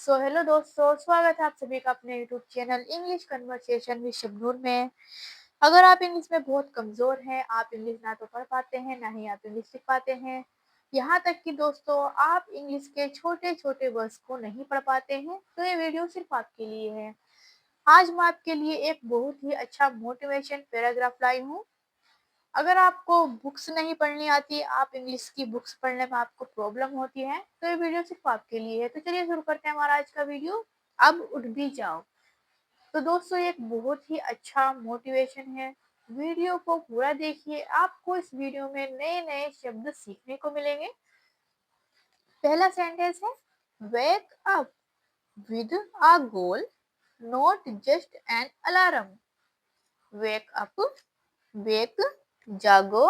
Hello दोस्तों, स्वागत है आप सभी का अपने YouTube channel English conversation with Shabnoor में। अगर आप इंग्लिश में बहुत कमज़ोर हैं, आप इंग्लिश ना तो पढ़ पाते हैं, ना ही आप इंग्लिश सीख पाते हैं, यहाँ तक कि दोस्तों आप इंग्लिश के छोटे-छोटे वर्ड्स को नहीं पढ़ पाते हैं, तो ये वीडियो सिर्फ़ आपके लिए है। आज मैं आपके लिए एक बहुत ही अच्छा मोटिवेशन पैराग्राफ लाई हूँ। अगर आपको बुक्स नहीं पढ़नी आती, आप इंग्लिश की बुक्स पढ़ने में आपको प्रॉब्लम होती है, तो ये वीडियो सिर्फ आपके लिए है। तो चलिए शुरू करते हैं हमारा आज का वीडियो। अब उठ भी जाओ। तो दोस्तों ये एक बहुत ही अच्छा मोटिवेशन है। वीडियो को पूरा देखिए, आपको इस वीडियो में नए-नए शब्द सीखने को मिलेंगे। पहला सेंटेंस है wake up with a goal, not just an alarm. Wake up, wake जागो,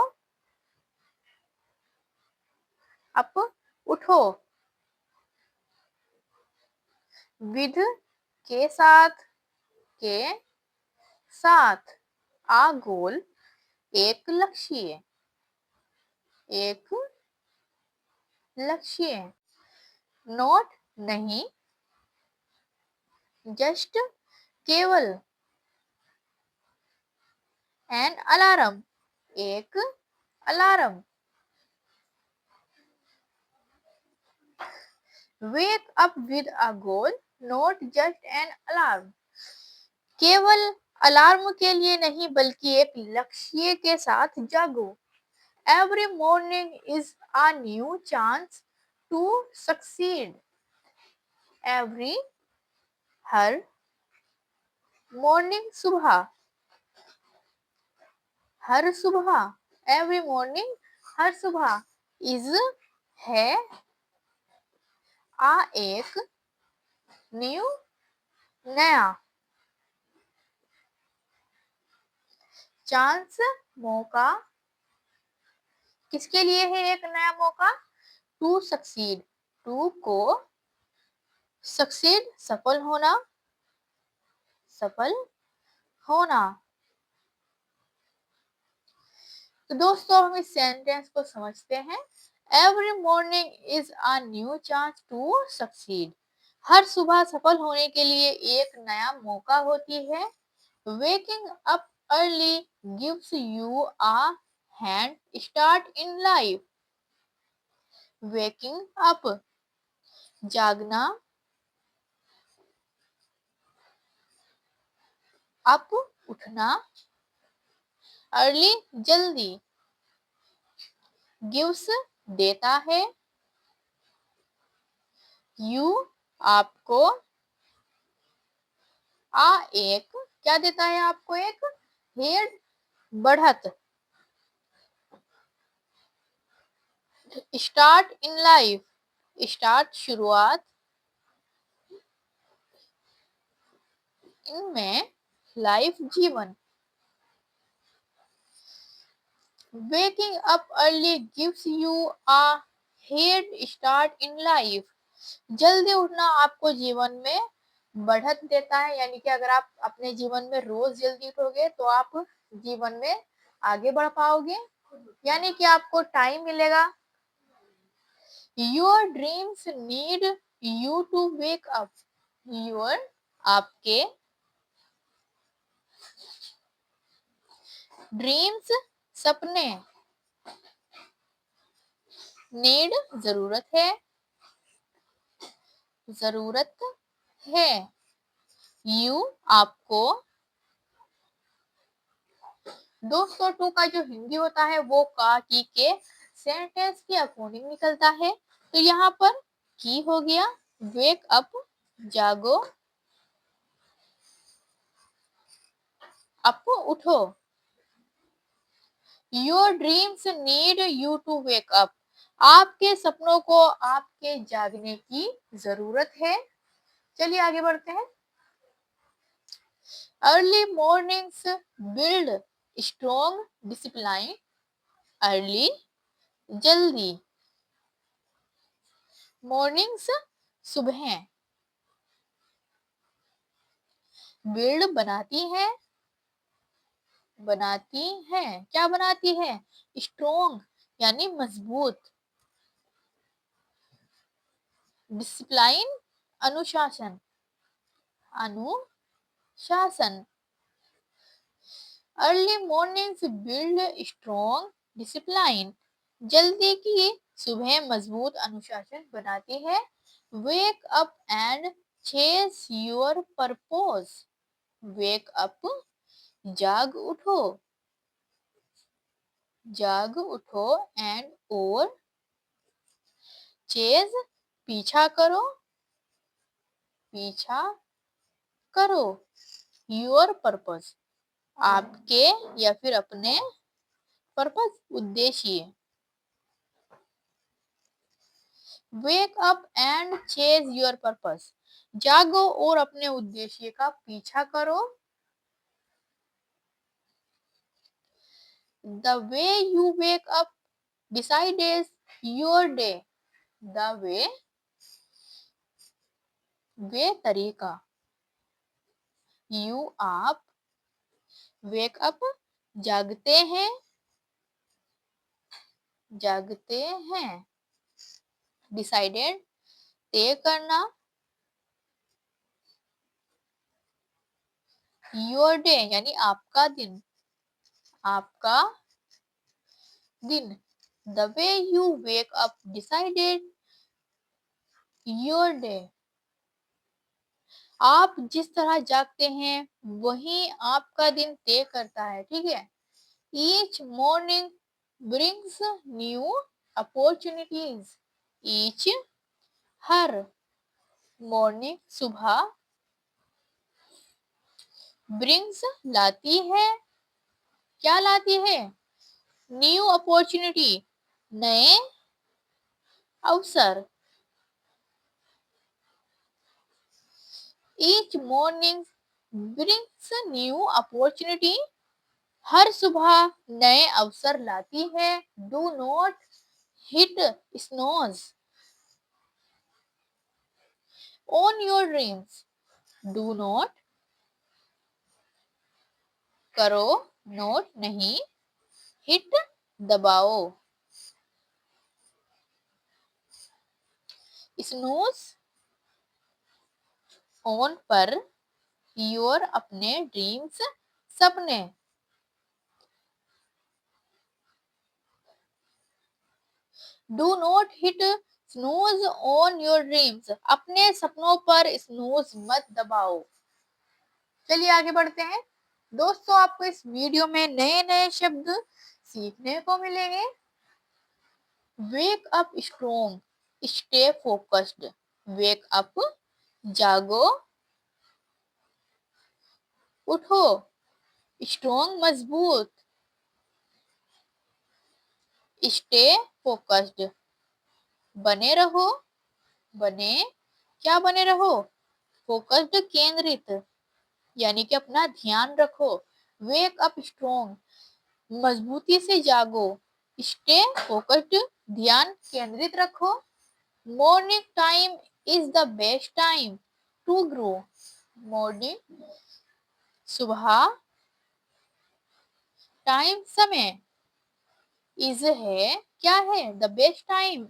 अप उठो, विध के साथ, के साथ, आ गोल एक लक्ष्य, एक लक्ष्य, नोट नहीं, जस्ट केवल, एन अलार्म एक alarm. Wake up with a goal, not just an alarm. केवल अलार्म के लिए नहीं बल्कि एक लक्ष्य के साथ जागो। Every morning is a new chance to succeed. Every her morning सुबह, हर सुबह, every morning हर सुबह, is है, आ एक, न्यू नया, चांस मौका, किसके लिए है एक नया मौका? टू सक्सीड, टू को, सक्सीड सफल होना, सफल होना। तो दोस्तों हम इस सेंटेंस को समझते हैं। Every morning is a new chance to succeed. हर सुबह सफल होने के लिए एक नया मौका होती है। Waking up early gives you a hand start in life. Waking up जागना, अप उठना, अर्ली जल्दी, गिव्स देता है, यू आपको, आ एक क्या देता है आपको? एक हेड बढ़त, स्टार्ट इन लाइफ स्टार्ट शुरुआत, इनमें लाइफ जीवन। Waking up early gives you a head start in life. जल्दी उठना आपको जीवन में बढ़त देता है, यानी कि अगर आप अपने जीवन में रोज जल्दी उठोगे तो आप जीवन में आगे बढ़ पाओगे, यानी कि आपको टाइम मिलेगा। Your dreams need you to wake up. Your आपके, ड्रीम्स सपने, नीड जरूरत है, जरूरत है, यू आपको। दोस्तों टू का जो हिंदी होता है वो का की के सेंटेंस के अकॉर्डिंग निकलता है। तो यहाँ पर की हो गया, वेक अप जागो, अप उठो। Your dreams need you to wake up. आपके सपनों को आपके जागने की जरूरत है। चलिए आगे बढ़ते हैं। Early mornings build strong discipline. Early जल्दी, मॉर्निंग्स सुबह, बिल्ड बनाती है, बनाती है, क्या बनाती है? स्ट्रॉन्ग यानी मजबूत, डिसिप्लाइन अनुशासन, अनुशासन। Early mornings build strong discipline, जल्दी की सुबह मजबूत अनुशासन बनाती है। Wake up and chase your purpose, wake up जाग उठो एंड और चेज पीछा करो योर पर्पस, आपके या फिर अपने पर्पस उद्देश्य। वेक up and chase your purpose, जागो और अपने उद्देश्य का पीछा करो। The way you wake up decides your day, the way तरीका, यू आप वेक अप जागते हैं, डिसाइडेड तय करना, योर डे यानी आपका दिन, the way you wake up decided your day, आप जिस तरह जागते हैं वही आपका दिन तय करता है। ठीक है। Each morning brings new opportunities, each हर मॉर्निंग सुबह, ब्रिंग्स लाती है, क्या लाती है, न्यू अपॉर्चुनिटी नए अवसर। Each morning brings new opportunity, हर सुबह नए अवसर लाती है। Do not hit snooze on your dreams, do not करो, नोट नहीं, हिट दबाओ, स्नूज ऑन पर योर अपने ड्रीम्स सपने। Do not hit snooze on your dreams, अपने सपनों पर स्नूज मत दबाओ। चलिए आगे बढ़ते हैं। दोस्तों आपको इस वीडियो में नए नए शब्द सीखने को मिलेंगे। Wake up strong, stay focused, वेक अप जागो, उठो, स्ट्रॉन्ग मजबूत, स्टे फोकस्ड बने रहो, क्या बने रहो, फोकस्ड केंद्रित यानी कि अपना ध्यान रखो। वेक अप स्ट्रॉन्ग मजबूती से जागो, स्टे फोकस्ड ध्यान केंद्रित रखो। Morning time is the best time to grow, morning सुबह, टाइम समय, इज है क्या है, द बेस्ट टाइम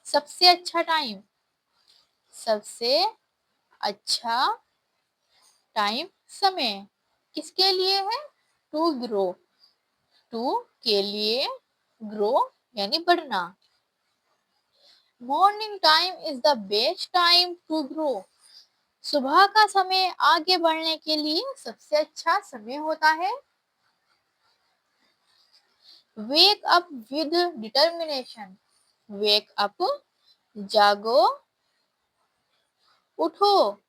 सबसे अच्छा टाइम, सबसे अच्छा टाइम समय किसके लिए है, टू ग्रो, टू के लिए, ग्रो यानी बढ़ना। Morning time is the best time to grow, सुबह का समय आगे बढ़ने के लिए सबसे अच्छा समय होता है। Wake up with determination, wake up जागो, उठो,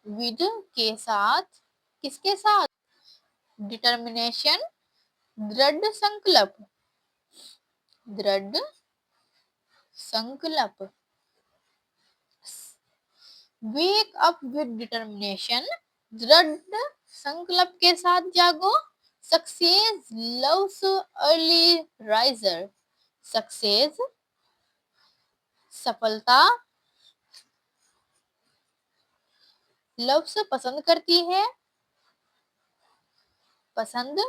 विद के साथ, किसके साथ, डिटर्मिनेशन दृढ़ संकल्प, दृढ़ संकल्प। वेक अप विद डिटर्मिनेशन, दृढ़ संकल्प के साथ जागो। Success loves early riser, success सफलता, लव्स पसंद करती है, पसंद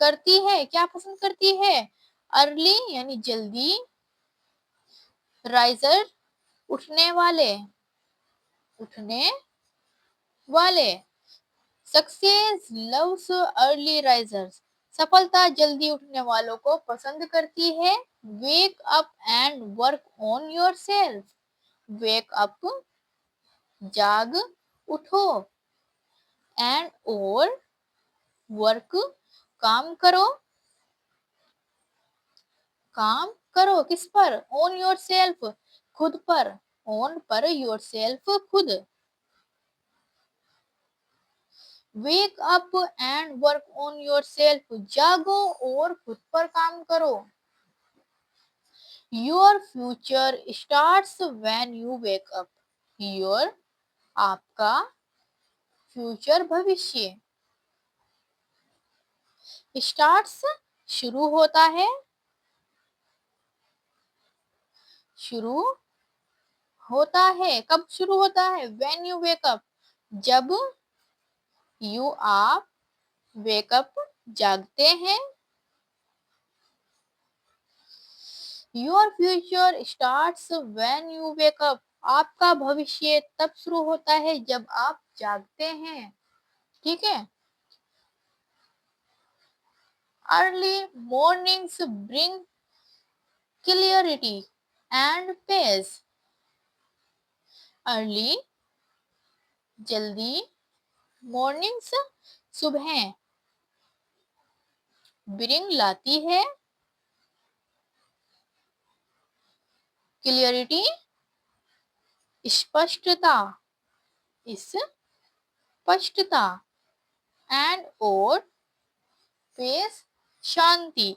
करती है, क्या पसंद करती है, अर्ली यानी जल्दी, राइजर उठने वाले। उठने वाले। सक्सेस लव्स अर्ली राइजर्स, सफलता जल्दी उठने वालों को पसंद करती है। Wake up and work on your self, wake up जाग उठो, एंड और वर्क काम करो, काम करो किस पर, ऑन योर सेल्फ खुद पर, ऑन पर, योर सेल्फ खुद। वेक up and work on your self, जागो और खुद पर काम करो। Your future starts when you wake up, your आपका, फ्यूचर भविष्य, स्टार्ट्स शुरू होता है, शुरू होता है, कब शुरू होता है, व्हेन यू वेक अप, जब यू आप वेकअप जागते हैं। Your future starts when you wake up, आपका भविष्य तब शुरू होता है जब आप जागते हैं। ठीक है। Early mornings bring clarity and peace, early जल्दी, मॉर्निंग्स सुबह, ब्रिंग लाती है, क्लियरिटी स्पष्टता, स्पष्टता, एंड और पेस शांति।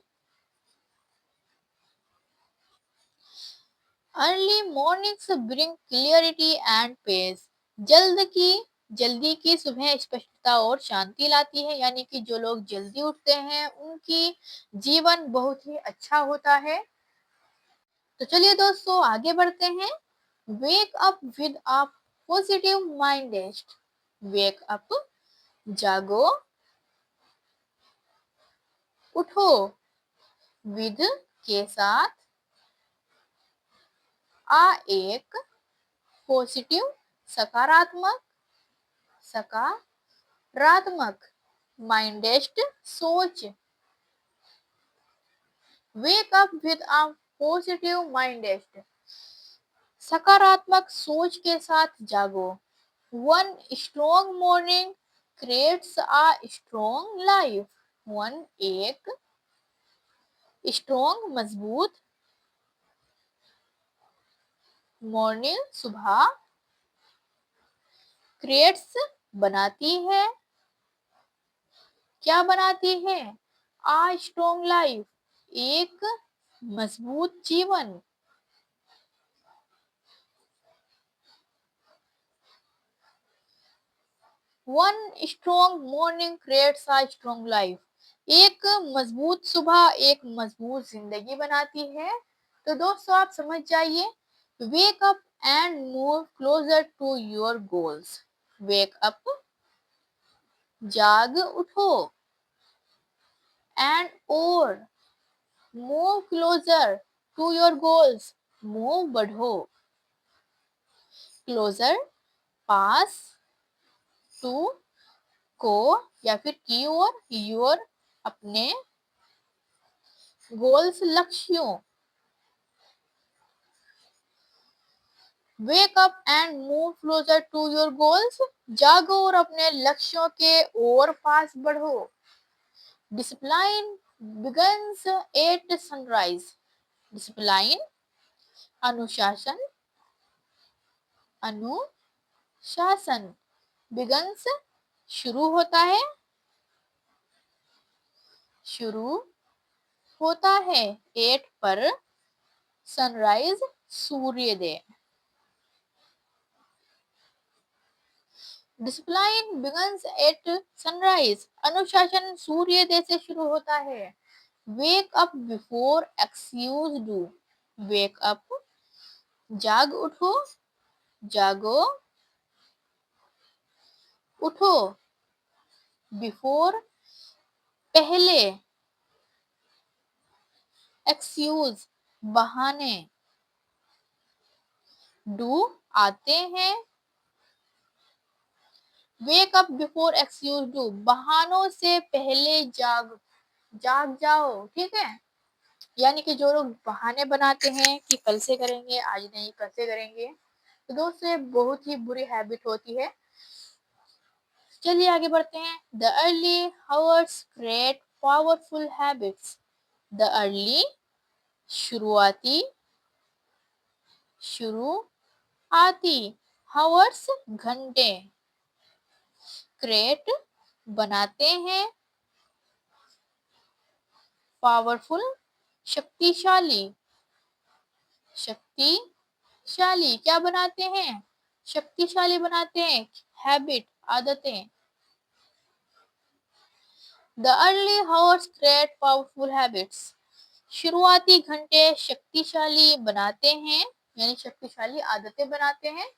Early mornings bring clarity and peace, जल्दी की सुबह स्पष्टता और शांति लाती है, यानी कि जो लोग जल्दी उठते हैं उनकी जीवन बहुत ही अच्छा होता है। तो चलिए दोस्तों आगे बढ़ते हैं। Wake up with a positive mindset, wake up जागो, उठो, विद के साथ, एक पॉजिटिव सकारात्मक, सकारात्मक, माइंडेस्ट सोच, wake up with a positive mindset, सकारात्मक सोच के साथ जागो। One strong morning creates a strong life, one एक स्ट्रॉन्ग मजबूत मॉर्निंग सुबह क्रिएट्स बनाती है, क्या बनाती है, आ स्ट्रॉन्ग लाइफ, एक मजबूत जीवन। One strong morning creates a strong life, एक मजबूत सुबह एक मजबूत जिंदगी बनाती है। तो दोस्तों आप समझ जाइए, wake up and move closer to your goals, wake up जाग उठो, एंड और move closer to your goals, move बढ़ो, क्लोजर पास, टू को या फिर की ओर, योर अपने, गोल्स लक्ष्यों। Wake up and move closer to your goals, जागो और अपने लक्ष्यों के ओर पास बढ़ो। Discipline begins at sunrise, discipline अनुशासन, अनुशासन, बिगन्स शुरू होता है, शुरू होता है, एट पर, सनराइज सूर्योदय। डिसिप्लिन बिगन्स एट सनराइज, अनुशासन सूर्योदय से शुरू होता है। Wake up before excuse do, wake up जाग उठो, जागो, उठो, बिफोर पहले, एक्सक्यूज बहाने, डू आते हैं, wake up before excuse do, बहानों से पहले जाग जाग जाओ, ठीक है। यानी कि जो लोग बहाने बनाते हैं कि कल से करेंगे, आज नहीं कल से करेंगे, तो दोस्तों ये बहुत ही बुरी हैबिट होती है। चलिए आगे बढ़ते हैं। The early hours create powerful habits. The early शुरुआती शुरुआती हावर्स घंटे, क्रिएट बनाते हैं, पावरफुल शक्तिशाली, शक्तिशाली क्या बनाते हैं, शक्तिशाली बनाते हैं, हैबिट आदतें। The early hours create powerful habits, शुरुआती घंटे शक्तिशाली बनाते हैं, यानी शक्तिशाली आदतें बनाते हैं,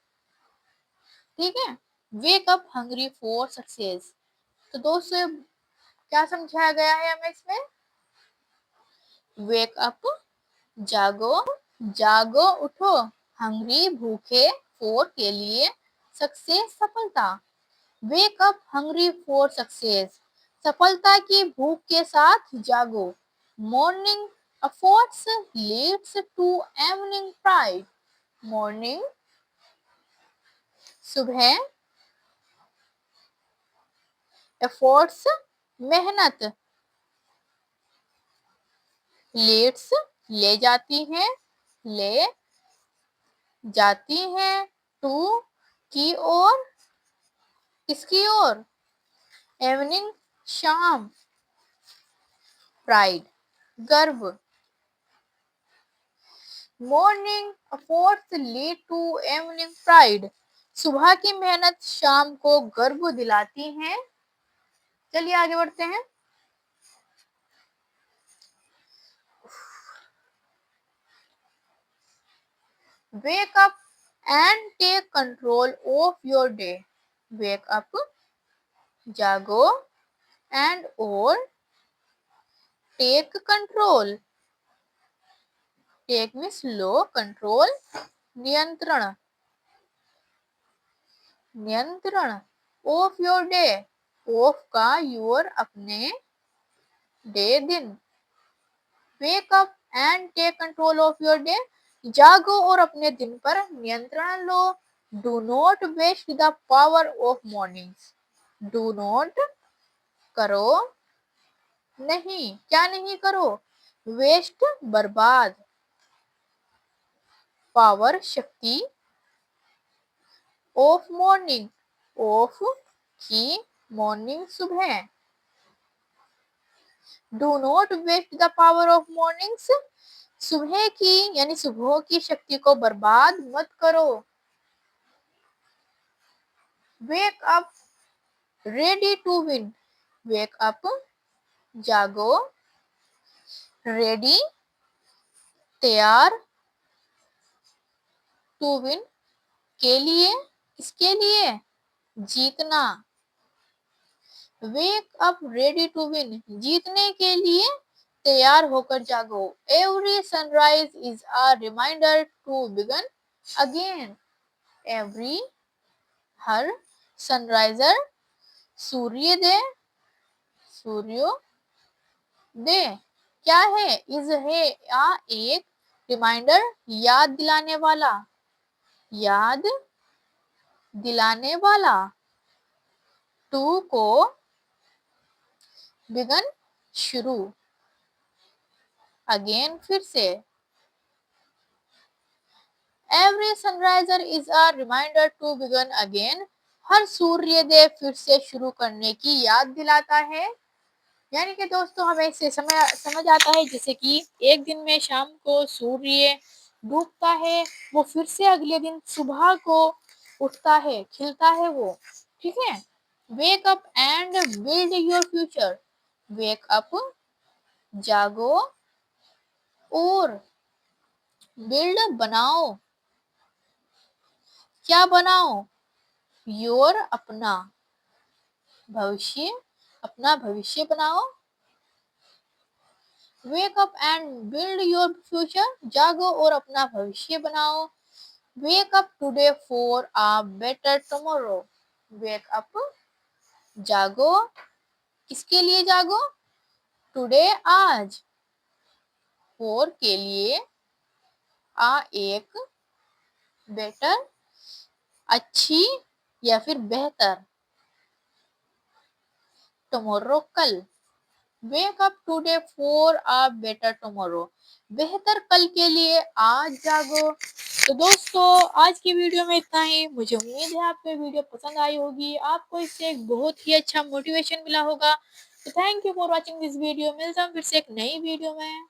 ठीक है। Wake up hungry for success, तो दोस्तों क्या समझाया गया है हमें इसमें, वेक अप जागो, जागो उठो, हंग्री भूखे, फोर के लिए, सक्सेस सफलता। Wake up hungry for success, सफलता की भूख के साथ जागो। Morning efforts leads to evening pride, morning सुबह, एफर्ट्स मेहनत, लीड्स ले जाती है, ले जाती है, टू की ओर, किसकी ओर, इवनिंग शाम, प्राइड गर्व। Morning efforts lead to evening pride, सुबह की मेहनत शाम को गर्व दिलाती है। चलिए आगे बढ़ते हैं। Wake up and take control of your day, wake up जागो, एंड और टेक कंट्रोल, टेक मीन्स लो, कंट्रोल नियंत्रण, नियंत्रण, ऑफ योर डे, ऑफ का योर अपने, डे दिन। Wake up and take control of your day, जागो और अपने दिन पर नियंत्रण लो। Do not waste the power of mornings, do not करो नहीं, क्या नहीं करो, वेस्ट बर्बाद, पावर शक्ति, ऑफ मॉर्निंग ऑफ की, मॉर्निंग सुबह। Do not waste the power of mornings, सुबह की यानी सुबह की शक्ति को बर्बाद मत करो। Wake up ready to win, wake up जागो, रेडी तैयार, टू विन के लिए, किसके लिए, जीतना। Wake up ready to win, जीतने के लिए तैयार होकर जागो। Every sunrise is a reminder to begin again, every हर, सनराइजर सूर्योदय, सूर्योदय क्या है, इज है या एक, रिमाइंडर याद दिलाने वाला, याद दिलाने वाला, टू को, बिगन शुरू, अगेन फिर से। Every sunriser is a reminder to begin again, हर सूर्योदय फिर से शुरू करने की याद दिलाता है। यानी कि दोस्तों हमें इससे समझ आता है जैसे कि एक दिन में शाम को सूर्य डूबता है, वो फिर से अगले दिन सुबह को उठता है, खिलता है वो, ठीक है। Wake up and build your future, wake up जागो और बिल्ड बनाओ, क्या बनाओ, योर अपना भविष्य, अपना भविष्य बनाओ। वेक up and build your future, जागो और अपना भविष्य बनाओ। Wake up today for a better tomorrow, wake up जागो, किसके लिए जागो? टुडे आज। फॉर के लिए, एक, बेटर अच्छी या फिर बेहतर, टुमारो कल। Wake up today for a better tomorrow, बेहतर कल के लिए आज जागो। तो दोस्तों आज की वीडियो में इतना ही। मुझे उम्मीद है आपको वीडियो पसंद आई होगी, आपको इससे एक बहुत ही अच्छा मोटिवेशन मिला होगा। तो thank you for watching this video. मिलता हूँ फिर से एक नई वीडियो में।